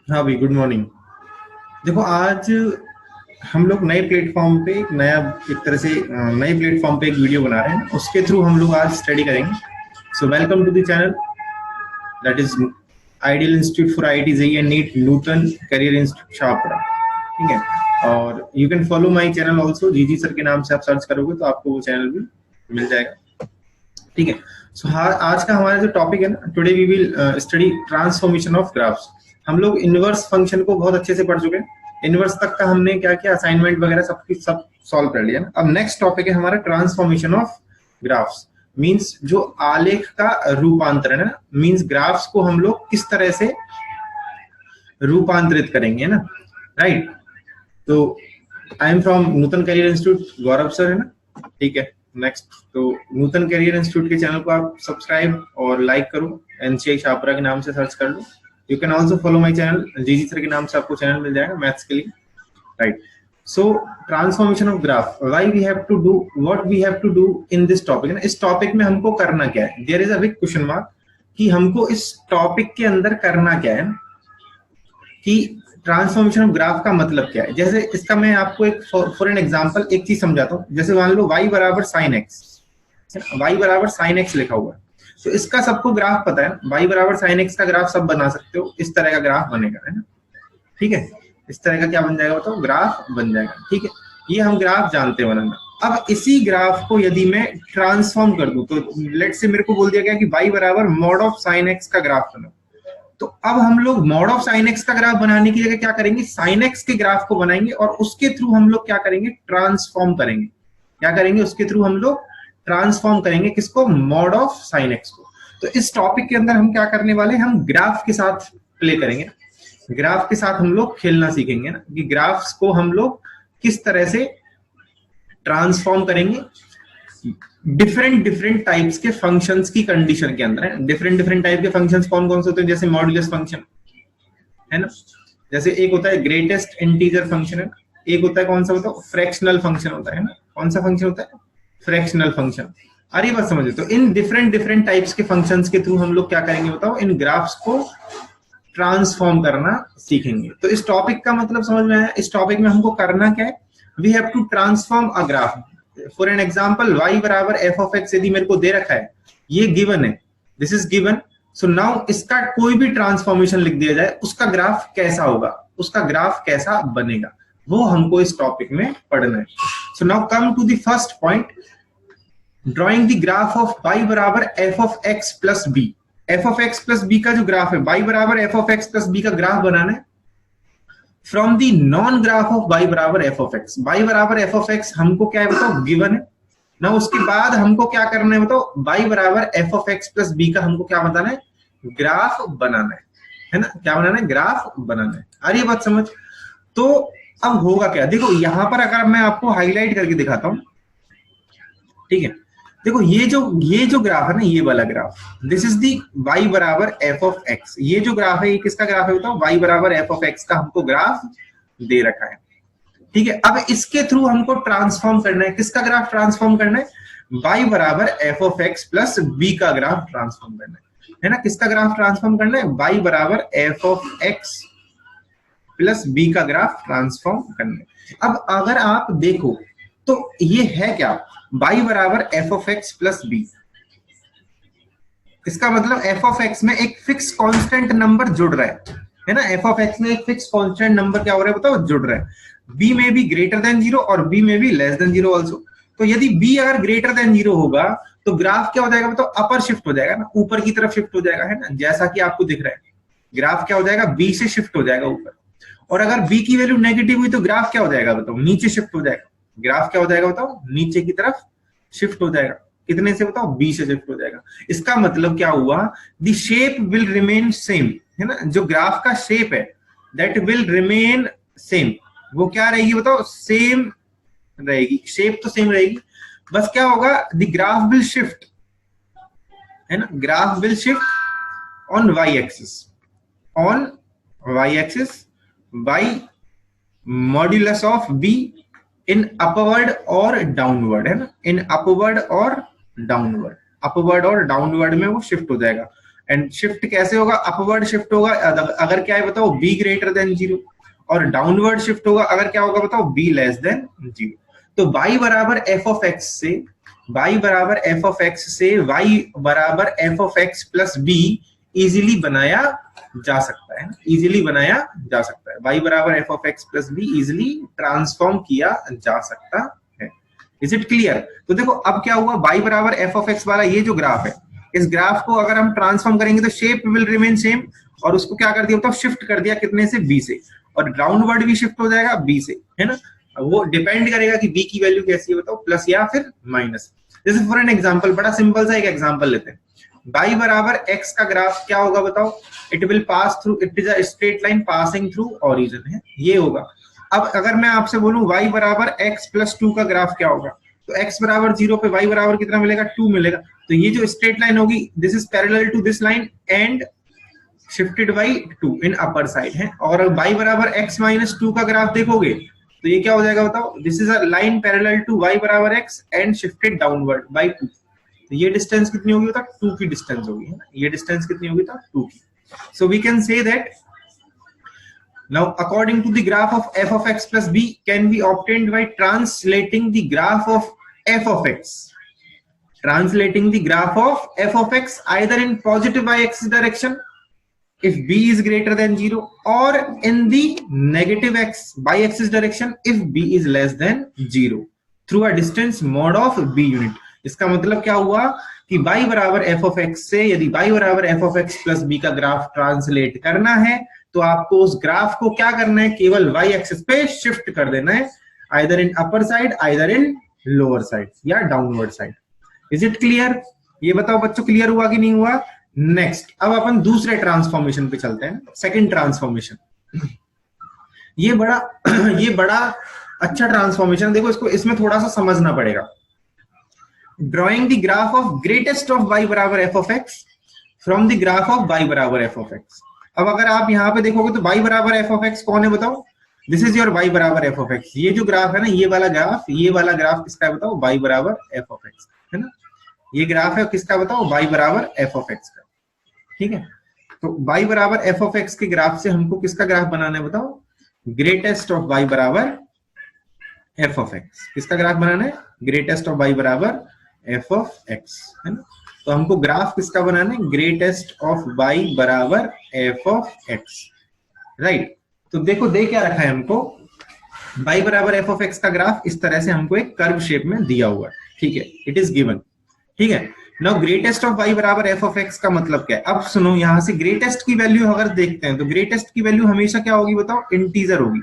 हाँ भाई, good morning. देखो, आज हम लोग नए प्लेटफॉर्म पे एक नया, एक तरह से नए प्लेटफॉर्म पे एक वीडियो बना रहे हैं। उसके थ्रू हम लोग आज स्टडी करेंगे। So welcome to the channel, that is ideal institute for IIT JEE and NEET, Nutan career institute Shahpura. ठीक है, और you can follow my channel also. GG sir के नाम से आप सर्च करोगे तो आपको वो चैनल भी मिल जाएगा। ठीक है। सो हाँ, आज का हमारा जो टॉपिक है ना, today we will study transformation of graphs. हम लोग इनवर्स फंक्शन को बहुत अच्छे से पढ़ चुके हैं। इनवर्स तक का हमने क्या किया, असाइनमेंट वगैरह सब सॉल्व कर लिया ना। अब नेक्स्ट टॉपिक है हमारा ट्रांसफॉर्मेशन ऑफ ग्राफ्स। मींस जो आलेख का रूपांतरण है ना, मींस ग्राफ्स को हम लोग किस तरह से रूपांतरित करेंगे, है ना। राइट। तो I am from Nutan career institute, Gaurav sir है ना। ठीक है। नेक्स्ट, तो नूतन करियर इंस्टीट्यूट के चैनल को आप सब्सक्राइब और लाइक करो। एनसीआई छापरा के नाम से सर्च कर लो। You can also follow my channel, G G sir के नाम से आपको चैनल मिल जाएगा मैथ्स के लिए। Right. So transformation of graph, why we have to do, what we have to do in this topic. इस टॉपिक में हमको करना क्या है, there is a big question mark कि हमको इस टॉपिक के अंदर करना क्या है, कि ट्रांसफॉर्मेशन ऑफ ग्राफ का मतलब क्या है। जैसे इसका मैं आपको एक फॉर एन एग्जांपल एक चीज समझाता हूँ। जैसे मान लो y बराबर साइन एक्स, y बराबर साइन एक्स लिखा हुआ है। तो इसका सबको ग्राफ पता है ना, y बराबर साइन एक्स का ग्राफ सब बना सकते हो। इस तरह का ग्राफ बनेगा, है ना। ठीक है, इस तरह का क्या बन जाएगा बताओ, ग्राफ बन जाएगा। ठीक है, ये हम ग्राफ जानते हैं बनाना। अब इसी ग्राफ को यदि मैं ट्रांसफॉर्म कर दूं, तो लेट से मेरे को बोल दिया गया कि y बराबर मॉड ऑफ साइन एक्स का ग्राफ बनाओ। तो अब हम लोग मॉड ऑफ साइन एक्स का ग्राफ बनाने की जगह क्या करेंगे, साइन एक्स के ग्राफ को बनाएंगे और उसके थ्रू हम लोग क्या करेंगे, ट्रांसफॉर्म करेंगे। क्या करेंगे, उसके थ्रू हम लोग ट्रांसफॉर्म करेंगे किसको, मॉड ऑफ साइन एक्स को। तो इस टॉपिक के अंदर हम क्या करने वाले हैं, हम ग्राफ के साथ प्ले करेंगे। ग्राफ के साथ हम लोग खेलना सीखेंगे ना, कि ग्राफ्स को हम लोग किस तरह से ट्रांसफॉर्म करेंगे डिफरेंट डिफरेंट टाइप्स के फंक्शंस की कंडीशन के अंदर। है डिफरेंट डिफरेंट टाइप के फंक्शंस कौन कौन से होते हैं, जैसे मॉड्यूलस फंक्शन है ना। जैसे एक होता है ग्रेटेस्ट इंटीजर फंक्शन, है ना। एक होता है कौन सा बताओ, फ्रैक्शनल फंक्शन होता है ना। कौन सा फंक्शन होता है, फ्रैक्शनल फंक्शन। अरे बस समझो, तो इन डिफरेंट डिफरेंट टाइप्स के फंक्शंस के थ्रू हम लोग क्या करेंगे बताओ, इन ग्राफ्स को ट्रांसफॉर्म करना सीखेंगे। तो इस टॉपिक का मतलब समझ में आया। इस टॉपिक में हमको करना क्या है, we have to transform a graph. For an example, y बराबर एफ ऑफ एक्स यदि मेरे को दे रखा है, ये गिवन है, this is given. So now इसका कोई भी ट्रांसफॉर्मेशन लिख दिया जाए, उसका ग्राफ कैसा होगा, उसका ग्राफ कैसा बनेगा, वो हमको इस टॉपिक में पढ़ना है। So now come to the first point, drawing the graph of y बराबर F of X plus B. F of X plus B का जो ग्राफ है, y बराबर F of X plus B का ग्राफ बनाना है from the known graph of y बराबर F of X. y बराबर एफ ऑफ एक्स हमको क्या है बताओ, गिवन है ना। उसके बाद हमको क्या करना है बताओ, y बराबर F of X plus B का हमको क्या बताना है, ग्राफ बनाना है ना। क्या बनाना है, ग्राफ बनाना है। आ रही है बात समझ। तो अब होगा क्या, देखो यहां पर अगर मैं आपको हाईलाइट करके दिखाता हूं, ठीक है। देखो ये जो ग्राफ है ना, ये वाला graph, this is the y बराबर एफ ऑफ एक्स। ये जो ग्राफ है, ये किसका ग्राफ है बताओ, y बराबर एफ ऑफ एक्स का हमको ग्राफ दे रखा है। ठीक है, अब इसके थ्रू हमको ट्रांसफॉर्म करना है, किसका ग्राफ ट्रांसफॉर्म करना है, y बराबर F of X plus B का ग्राफ ट्रांसफॉर्म करना है ना। किसका ग्राफ ट्रांसफॉर्म करना है, y बराबर F of X plus B का ग्राफ ट्रांसफॉर्म करना है। अब अगर आप देखो तो ये है क्या, y बराबर F of X plus B. इसका मतलब एफ ऑफ एक्स में एक फिक्स कांस्टेंट नंबर जुड़ रहा है ना। एफ ऑफ एक्स में एक फिक्स कांस्टेंट नंबर क्या हो रहा है बताओ, जुड़ रहा है। बी में भी ग्रेटर देन जीरो और बी में भी लेस देन जीरो ऑल्सो। तो यदि बी अगर ग्रेटर देन जीरो होगा तो ग्राफ क्या हो जाएगा बताओ, अपर शिफ्ट हो जाएगा ना, ऊपर की तरफ शिफ्ट हो जाएगा, है ना। जैसा कि आपको दिख रहा है, ग्राफ क्या हो जाएगा, बी से शिफ्ट हो जाएगा ऊपर। और अगर बी की वैल्यू नेगेटिव हुई तो ग्राफ क्या हो जाएगा बताओ, नीचे शिफ्ट हो जाएगा। ग्राफ क्या हो जाएगा बताओ, नीचे की तरफ शिफ्ट हो जाएगा। कितने से बताओ, बी से शिफ्ट हो जाएगा। इसका मतलब क्या हुआ, the shape will remain same, है ना। जो ग्राफ का शेप है दैट विल रिमेन सेम, वो क्या रहेगी बताओ, सेम रहेगी। शेप तो सेम रहेगी, बस क्या होगा, द ग्राफ विल शिफ्ट, है ना। Graph will shift on Y axis, on Y axis by modulus of B in upward और डाउनवर्ड, है ना। इन अपवर्ड और डाउनवर्ड, अपवर्ड और डाउनवर्ड में वो शिफ्ट हो जाएगा। एंड शिफ्ट कैसे होगा, अपवर्ड शिफ्ट होगा अगर क्या है बताओ b ग्रेटर देन 0, और डाउनवर्ड शिफ्ट होगा अगर क्या होगा बताओ b लेस देन 0। तो y बराबर f ऑफ x से y बराबर f ऑफ x से y बराबर f of x plus b easily बनाया जा सकता है, इजीली बनाया जा सकता है। y बराबर f of x plus b easily transform किया जा सकता है। Is it clear? तो देखो अब क्या हुआ, y बराबर f ऑफ x वाला ये जो ग्राफ है, इस ग्राफ को अगर हम ट्रांसफॉर्म करेंगे तो शेप विल रिमेन सेम, और उसको क्या कर दिया बताओ, शिफ्ट कर दिया कितने से, b से, और डाउनवर्ड भी शिफ्ट हो जाएगा b से, है ना। वो डिपेंड करेगा कि b की वैल्यू कैसी है बताओ, प्लस या फिर माइनस। जैसे फॉर एन एग्जांपल, बड़ा सिंपल सा एक एग्जांपल लेते हैं। y बराबर x का ग्राफ क्या होगा बताओ, it will pass through, it is a straight line passing through origin, है ये होगा। अब अगर मैं आपसे बोलूं y बराबर x प्लस 2 का ग्राफ क्या होगा, तो x बराबर 0 पे y बराबर कितना मिलेगा, 2 मिलेगा। तो ये जो स्ट्रेट लाइन होगी, this is parallel to this line and shifted by 2 in upper side है। और y बराबर x माइनस 2 का ग्राफ देखोगे तो ये क्या हो जाएगा बताओ, this is a line parallel to y बराबर x and shifted downward by 2। तो ये डिस्टेंस कितनी होगी बता, 2 की डिस्टेंस होगी, है ना। ये डिस्टेंस कितनी होगी था, 2 की। So we can say that now according to the graph of f of x plus b can be obtained by translating the graph of f of x, translating the graph of f of x either in positive y-axis direction if b is greater than 0 or in the negative y-axis direction if b is less than 0 through a distance mod of b unit। इसका मतलब क्या हुआ कि y बराबर f of x से यदि y बराबर f of x plus b का ग्राफ ट्रांसलेट करना है तो आपको उस ग्राफ को क्या करना है, केवल y एक्सिस पे शिफ्ट कर देना है, either in upper side either in lower side या downward side. Is it clear? ये बताओ बच्चों, क्लियर हुआ कि नहीं हुआ? नेक्स्ट, अब अपन दूसरे ट्रांसफॉर्मेशन पे चलते हैं, सेकंड ट्रांसफॉर्मेशन। ये बड़ा अच्छा ट्रांसफॉर्मेशन, देखो इसको, इसमें थोड़ा सा समझना पड़ेगा। Drawing the graph of greatest of y बराबर f of x from the graph of y बराबर f of x। अब अगर आप यहाँ पे देखोगे तो y बराबर f of x कौन है बताओ, दिस इज योर y बराबर f of x। ये जो ग्राफ है ना, ये वाला ग्राफ किसका है बताओ, y बराबर f of x, है ना। ये ग्राफ है किसका बताओ, y बराबर f of x का, ठीक है। तो y बराबर f of x के ग्राफ से हमको किसका ग्राफ बनाना है बताओ, ग्रेटेस्ट ऑफ y बराबर f of x। किसका ग्राफ बनाना है, ग्रेटेस्ट ऑफ y बराबर f of x, है ना। तो हमको ग्राफ किसका बनाना है, ग्रेटेस्ट ऑफ y बराबर f of x, राइट। तो देखो दे क्या रखा है हमको, y बराबर f of x का ग्राफ इस तरह से हमको एक कर्व शेप में दिया हुआ है, ठीक है, इट इज गिवन, ठीक है। नाउ ग्रेटेस्ट ऑफ y बराबर f of x का मतलब क्या है, अब सुनो, यहां से ग्रेटेस्ट की वैल्यू अगर देखते हैं तो ग्रेटेस्ट की वैल्यू हमेशा क्या होगी बताओ, इंटीजर होगी।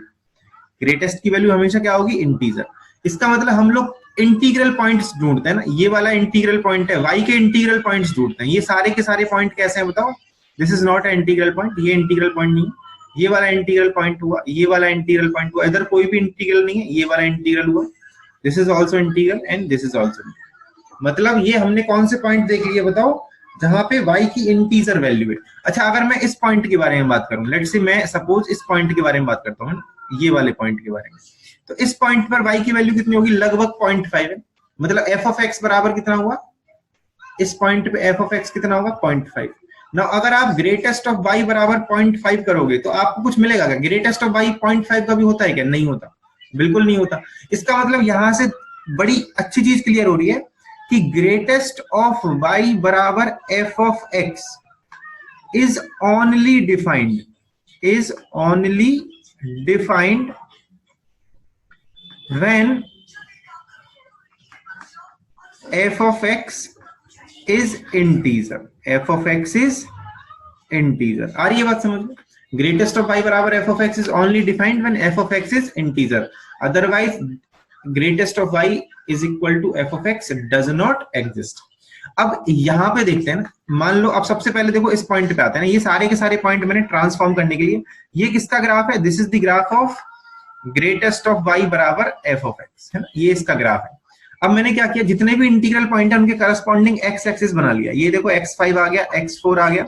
ग्रेटेस्ट की वैल्यू हमेशा क्या होगी, इंटीजर। इसका मतलब हम लोग इंटीग्रल पॉइंट्स ढूंढते हैं ना, ये वाला इंटीग्रल पॉइंट है, y के इंटीग्रल पॉइंट्स ढूंढते हैं। ये सारे के सारे पॉइंट कैसे हैं बताओ, this is not a integral point, ये इंटीग्रल पॉइंट नहीं, ये वाला इंटीग्रल पॉइंट हुआ, ये वाला इंटीग्रल पॉइंट हुआ, इधर कोई भी इंटीग्रल नहीं है, ये वाला इंटीग्रल हुआ, this is also integral and this is also. मतलब ये हमने कौन से पॉइंट देख लिए बताओ, जहां पे y की इंटीजर वैल्यू है। अच्छा, अगर मैं इस पॉइंट के बारे में बात करूं, लेट्स से मैं सपोज इस पॉइंट के बारे में बात करता हूं, ये वाले पॉइंट के बारे में, तो इस पॉइंट पर y की वैल्यू कितनी होगी, लगभग 0.5 है। मतलब f of x बराबर कितना हुआ, इस पॉइंट पे f of x कितना होगा, 0.5। ना अगर आप ग्रेटेस्ट ऑफ y बराबर 0.5 करोगे तो आपको कुछ मिलेगा क्या, ग्रेटेस्ट ऑफ y 0.5 का भी होता है क्या, नहीं होता, बिल्कुल नहीं होता। इसका मतलब यहां से बड़ी अच्छी चीज क्लियर हो रही है कि ग्रेटेस्ट ऑफ y बराबर f of x is only defined when f of x is integer, f of x is integer। आ रही है बात समझ में, ग्रेटेस्ट ऑफ y बराबर f of x is only defined when f of x is integer, otherwise greatest of y is equal to f of x does not exist। अब यहां पे देखते हैं ना, मान लो अब सबसे पहले देखो इस पॉइंट पे आते हैं ना, ये सारे के सारे पॉइंट मैंने ट्रांसफॉर्म करने के लिए, ये किसका ग्राफ है, this is the graph of greatest of y बराबर f of x, है ना, ये इसका ग्राफ है। अब मैंने क्या किया, जितने भी इंटीग्रल पॉइंट है उनके करस्पॉन्डिंग x एक्सिस बना लिया। ये देखो x5 आ गया, x4 आ गया,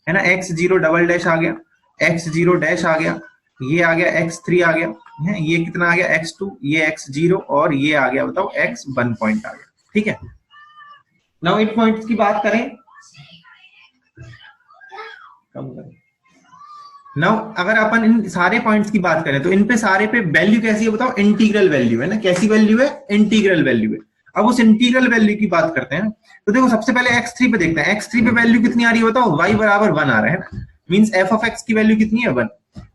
है ना, x0 डबल डैश आ गया, x0 डैश आ गया, ये आ गया x3 आ गया, है ये कितना आ गया x2, ये x0 और ये आ गया बताओ x1 पॉइंट आ गया, ठीक है। नाउ इन पॉइंट्स की बात करें कम करें। नाउ अगर अपन इन सारे पॉइंट्स की बात करें तो इन पे सारे पे वैल्यू कैसी है बताओ, इंटीग्रल वैल्यू है ना, कैसी वैल्यू है, इंटीग्रल वैल्यू है। अब उस इंटीग्रल वैल्यू की बात करते हैं तो देखो सबसे पहले x3 पे देखते हैं, x3 पे वैल्यू कितनी आ रही है बताओ, y बराबर 1 आ रहा है ना, मींस f ऑफ x की वैल्यू कितनी है 1।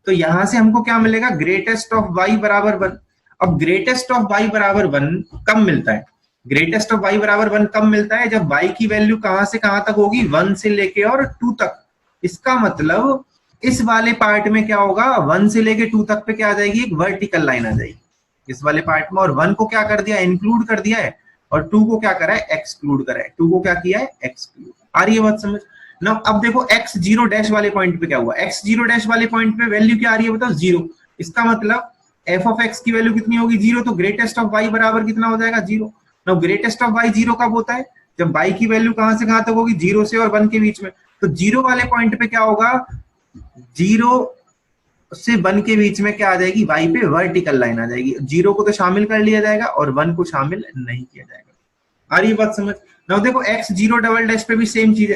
तो यहां से हमको क्या मिलेगा, ग्रेटेस्ट ऑफ y बराबर 1। अब ग्रेटेस्ट ऑफ y बराबर 1 कब मिलता है, ग्रेटेस्ट ऑफ y बराबर 1 कब मिलता है, जब y की वैल्यू कहां से कहां तक होगी, 1 से लेके और 2 तक। इसका मतलब इस वाले पार्ट में क्या होगा, 1 से लेके 2 तक पे क्या आ जाएगी, एक वर्टिकल लाइन आ जाएगी इस वाले पार्ट में, और 1 को क्या कर दिया, इंक्लूड कर दिया है, और 2 को क्या करा है, एक्सक्लूड करा है, 2 को क्या किया है, एक्सक्लूड। आ रही है बात समझ ना। अब देखो x0 डैश वाले पॉइंट पे क्या हुआ, x0 डैश वाले पॉइंट पे वैल्यू क्या आ रही है बताओ, 0। इसका मतलब f ऑफ x की वैल्यू कितनी होगी, 0। तो ग्रेटेस्ट ऑफ y बराबर कितना हो जाएगा, 0। नाउ ग्रेटेस्ट ऑफ y 0 कब होता है, जब y की वैल्यू कहां से कहां तक होगी, 0 से और 1 के बीच में। तो 0 वाले पॉइंट पे क्या होगा, 0 से 1 के बीच में क्या आ जाएगी, y पे वर्टिकल लाइन आ जाएगी। 0 को तो शामिल कर लिया जाएगा और 1 को शामिल नहीं किया जाएगा। आ रही है बात समझ। नाउ देखो x0 डबल डैश पे भी सेम चीज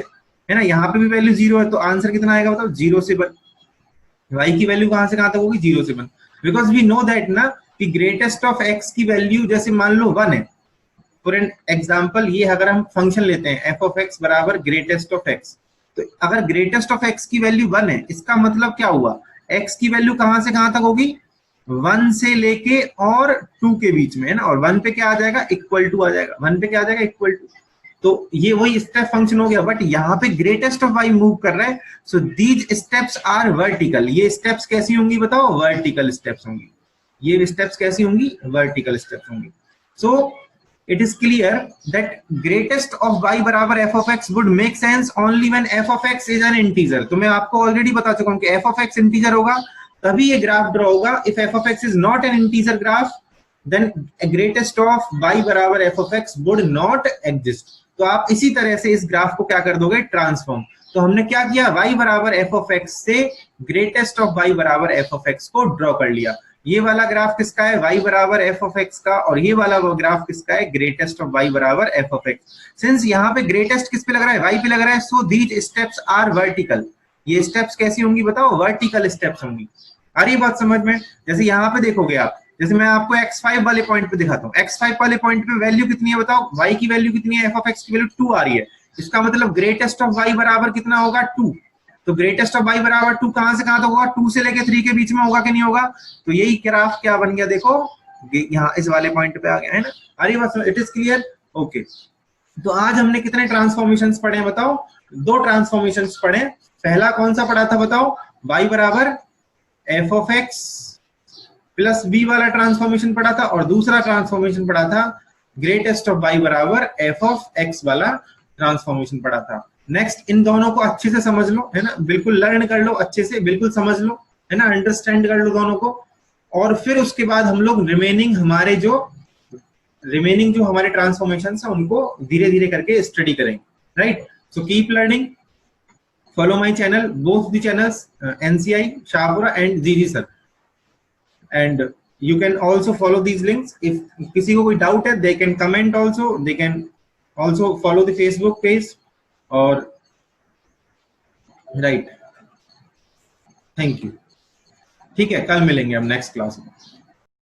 है ना, यहाँ पे भी वैल्यू 0 है, तो आंसर कितना आएगा बताओ, 0 से 1। y की वैल्यू कहां से कहां तक होगी, 0 से 1, बिकॉज वी नो दैट ना कि ग्रेटेस्ट ऑफ x की वैल्यू जैसे मान लो 1 है। फॉर एन एग्जाम्पल ये अगर हम फंक्शन लेते हैं f ऑफ x बराबर ग्रेटेस्ट ऑफ x, तो अगर ग्रेटेस्ट ऑफ x की वैल्यू 1 है, इसका मतलब क्या हुआ, x की वैल्यू कहां से कहां तक होगी, 1 से लेके और 2 के बीच में है ना, और 1 पे क्या आ जाएगा, इक्वल टू आ जाएगा, 1 पे क्या आ जाएगा, इक्वल टू। तो ये वही स्टेप फंक्शन हो गया, बट यहाँ पे ग्रेटेस्ट ऑफ y मूव कर रहा है, so these steps are vertical. ये स्टेप्स कैसी होंगी बताओ, वर्टिकल स्टेप्स होंगी। ये स्टेप्स कैसी होंगी, वर्टिकल स्टेप्स होंगी। सो it is clear that greatest of y बराबर f of x would make sense only when f of x is an integer। तो मैं आपको ऑलरेडी बता चुका हूं कि f of x इंटीजर होगा तभी ये ग्राफ ड्रॉ होगा। if f of x is not an integer graph then greatest of y बराबर f of x would not exist। तो आप इसी तरह से इस ग्राफ को क्या कर दोगे, ट्रांसफॉर्म। तो हमने क्या किया, y बराबर f of x से ग्रेटेस्ट ऑफ y बराबर f of x को ड्रॉ कर लिया। ये वाला ग्राफ किसका है, y बराबर f of x का, और ये वाला ग्राफ किसका है, ग्रेटेस्ट ऑफ y बराबर f of x। सिंस यहाँ पे ग्रेटेस्ट किस पे लग रहा है, y पे लग रहा है, so these steps are vertical. ये स्टेप्स कैसी होंगी बताओ, वर्टिकल स्टेप्स होंगी। आ रही बात समझ में। जैसे यहाँ पे देखोगे आप, जैसे मैं आपको x5 वाले पॉइंट पे दिखाता हूँ, x5 वाले पॉइंट पे वैल्यू कितनी है बताओ, y की वैल्यू कितनी है, f of x की वैल्यू 2 आ रही है। इसका मतलब ग्रेटेस्ट ऑफ y बराबर कितना होगा, 2। तो ग्रेटेस्ट ऑफ y बराबर 2 कहां से कहां तक होगा, 2 से लेके 3 के बीच में होगा कि नहीं होगा। तो यही ग्राफ क्या बन गया, देखो यहाँ इस वाले पॉइंट पे आ गया है ना। अरे बस इट इज क्लियर, ओके। तो आज हमने कितने ट्रांसफॉर्मेशंस पढ़े हैं बताओ, 2 ट्रांसफॉर्मेशंस पढ़े। पहला कौन सा पढ़ा था बताओ, y बराबर f of x plus b वाला ट्रांसफॉर्मेशन पढ़ा था, और दूसरा ट्रांसफॉर्मेशन पढ़ा था ग्रेटेस्ट ऑफ y बराबर f of x वाला ट्रांसफॉर्मेशन पढ़ा था। नेक्स्ट इन दोनों को अच्छे से समझ लो है ना, बिल्कुल लर्न कर लो अच्छे से, बिल्कुल समझ लो है ना, अंडरस्टैंड कर लो दोनों को। और फिर उसके बाद हम लोग रिमेनिंग जो हमारे ट्रांसफॉर्मेशन है उनको धीरे धीरे करके स्टडी करेंगे, right. So keep learning, follow my channel, both the channels NCI Shahpura and G G sir, and you can also follow these links। if किसी को कोई डाउट है they can comment also, they can also follow the Facebook page, और right, thank you. ठीक है, कल मिलेंगे हम नेक्स्ट क्लास में।